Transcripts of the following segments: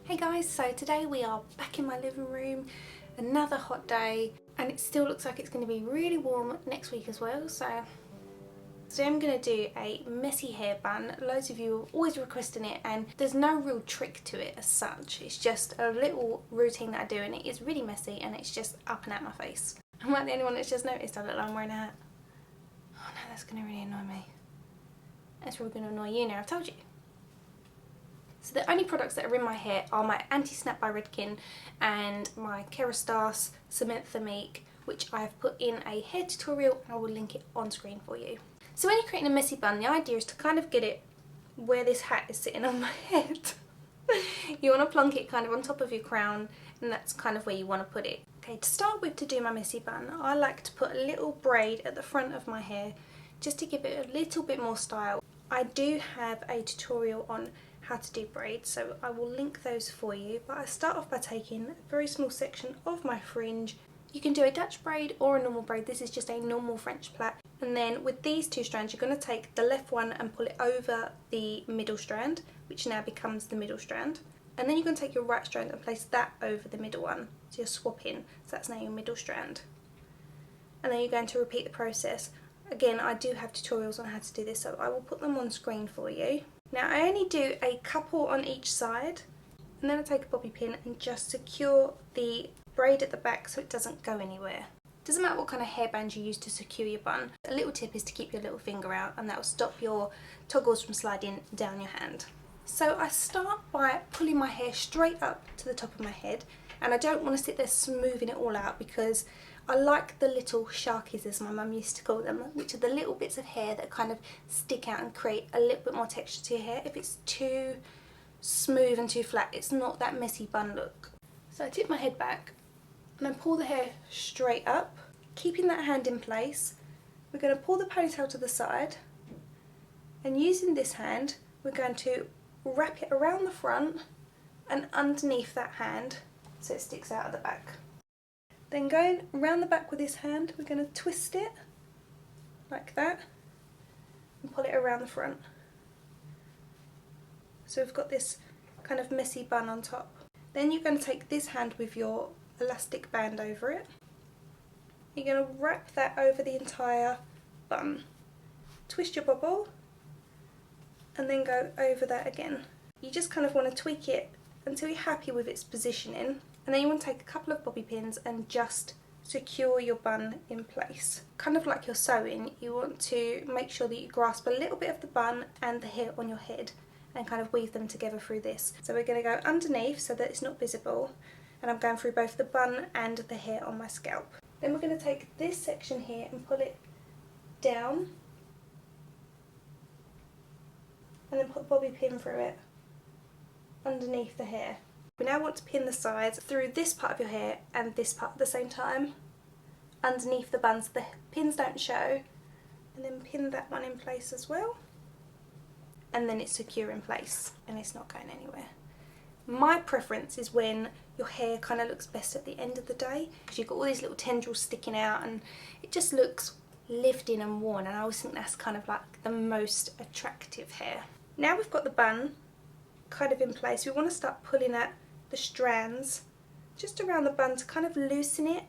Hey guys, so today we are back in my living room, another hot day, and it still looks like it's going to be really warm next week as well, so today I'm going to do a messy hair bun. Loads of you are always requesting it, and there's no real trick to it as such. It's just a little routine that I do, and it is really messy, and it's just up and out my face. Am I the only one that's just noticed I look like I'm wearing a hat? Oh no, that's going to really annoy me. That's probably going to annoy you now, I've told you. So the only products that are in my hair are my Anti-Snap by Redken and my Kerastase Cement Thermique, which I have put in a hair tutorial, and I will link it on screen for you. So when you're creating a messy bun, the idea is to kind of get it where this hat is sitting on my head. You want to plonk it kind of on top of your crown, and that's kind of where you want to put it. Okay, to start with, to do my messy bun, I like to put a little braid at the front of my hair just to give it a little bit more style. I do have a tutorial on how to do braids, so I will link those for you, but I start off by taking a very small section of my fringe. You can do a Dutch braid or a normal braid. This is just a normal French plait, and then with these two strands you're going to take the left one and pull it over the middle strand, which now becomes the middle strand, and then you're going to take your right strand and place that over the middle one, so you're swapping, so that's now your middle strand, and then you're going to repeat the process. Again, I do have tutorials on how to do this, so I will put them on screen for you. Now I only do a couple on each side, and then I take a bobby pin and just secure the braid at the back so it doesn't go anywhere. Doesn't matter what kind of hairband you use to secure your bun. A little tip is to keep your little finger out, and that will stop your toggles from sliding down your hand. So I start by pulling my hair straight up to the top of my head, and I don't want to sit there smoothing it all out because I like the little sharkies, as my mum used to call them, which are the little bits of hair that kind of stick out and create a little bit more texture to your hair. If it's too smooth and too flat, it's not that messy bun look. So I tip my head back and I pull the hair straight up, keeping that hand in place. We're going to pull the ponytail to the side, and using this hand we're going to wrap it around the front and underneath that hand so it sticks out at the back. Then going around the back with this hand, we're going to twist it like that and pull it around the front. So we've got this kind of messy bun on top. Then you're going to take this hand with your elastic band over it. You're going to wrap that over the entire bun. Twist your bobble and then go over that again. You just kind of want to tweak it until you're happy with its positioning. And then you want to take a couple of bobby pins and just secure your bun in place. Kind of like you're sewing, you want to make sure that you grasp a little bit of the bun and the hair on your head and kind of weave them together through this. So we're going to go underneath so that it's not visible, and I'm going through both the bun and the hair on my scalp. Then we're going to take this section here and pull it down, and then put a bobby pin through it underneath the hair. We now want to pin the sides through this part of your hair and this part at the same time, underneath the bun so the pins don't show, and then pin that one in place as well, and then it's secure in place and it's not going anywhere. My preference is when your hair kind of looks best at the end of the day, because you've got all these little tendrils sticking out and it just looks lived in and worn, and I always think that's kind of like the most attractive hair. Now we've got the bun kind of in place, we want to start pulling at the strands just around the bun to kind of loosen it,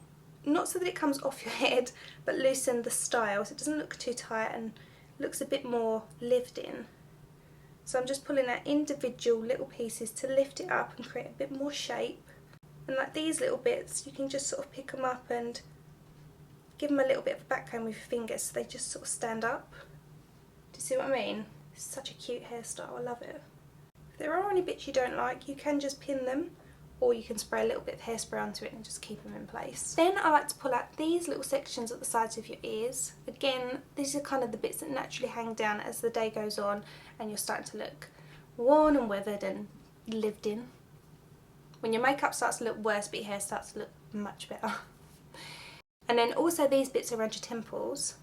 not so that it comes off your head, but loosen the style so it doesn't look too tight and looks a bit more lived in. So I'm just pulling out individual little pieces to lift it up and create a bit more shape, and like these little bits you can just sort of pick them up and give them a little bit of a backcomb with your fingers so they just sort of stand up. Do you see what I mean? It's such a cute hairstyle, I love it. If there are any bits you don't like, you can just pin them, or you can spray a little bit of hairspray onto it and just keep them in place. Then I like to pull out these little sections at the sides of your ears. Again, these are kind of the bits that naturally hang down as the day goes on and you're starting to look worn and weathered and lived in. When your makeup starts to look worse but your hair starts to look much better. And then also these bits around your temples.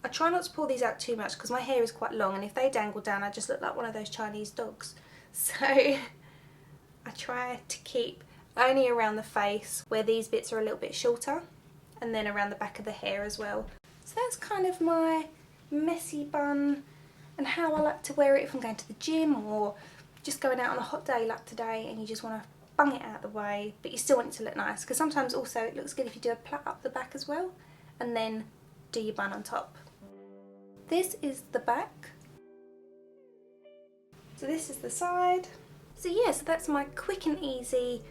I try not to pull these out too much because my hair is quite long, and if they dangle down I just look like one of those Chinese dogs. So I try to keep only around the face where these bits are a little bit shorter, and then around the back of the hair as well. So that's kind of my messy bun and how I like to wear it if I'm going to the gym or just going out on a hot day like today and you just want to bung it out of the way but you still want it to look nice, because sometimes also it looks good if you do a plait up the back as well and then do your bun on top. This is the back. So this is the side. So yeah, so that's my quick and easy,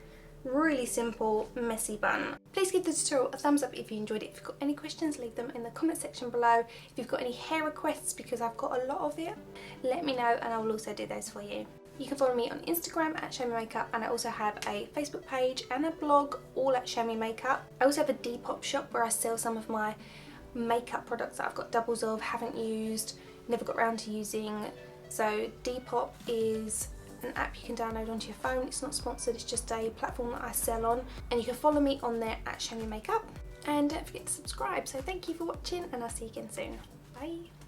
really simple, messy bun. Please give the tutorial a thumbs up if you enjoyed it. If you've got any questions, leave them in the comment section below. If you've got any hair requests, because I've got a lot of it, let me know and I will also do those for you. You can follow me on Instagram at Show Me Makeup, and I also have a Facebook page and a blog, all at Show Me Makeup. I also have a Depop shop where I sell some of my makeup products that I've got doubles of, haven't used, never got around to using. So Depop is an app you can download onto your phone. It's not sponsored, it's just a platform that I sell on, and you can follow me on there at Show Me Makeup, and don't forget to subscribe. So thank you for watching and I'll see you again soon. Bye.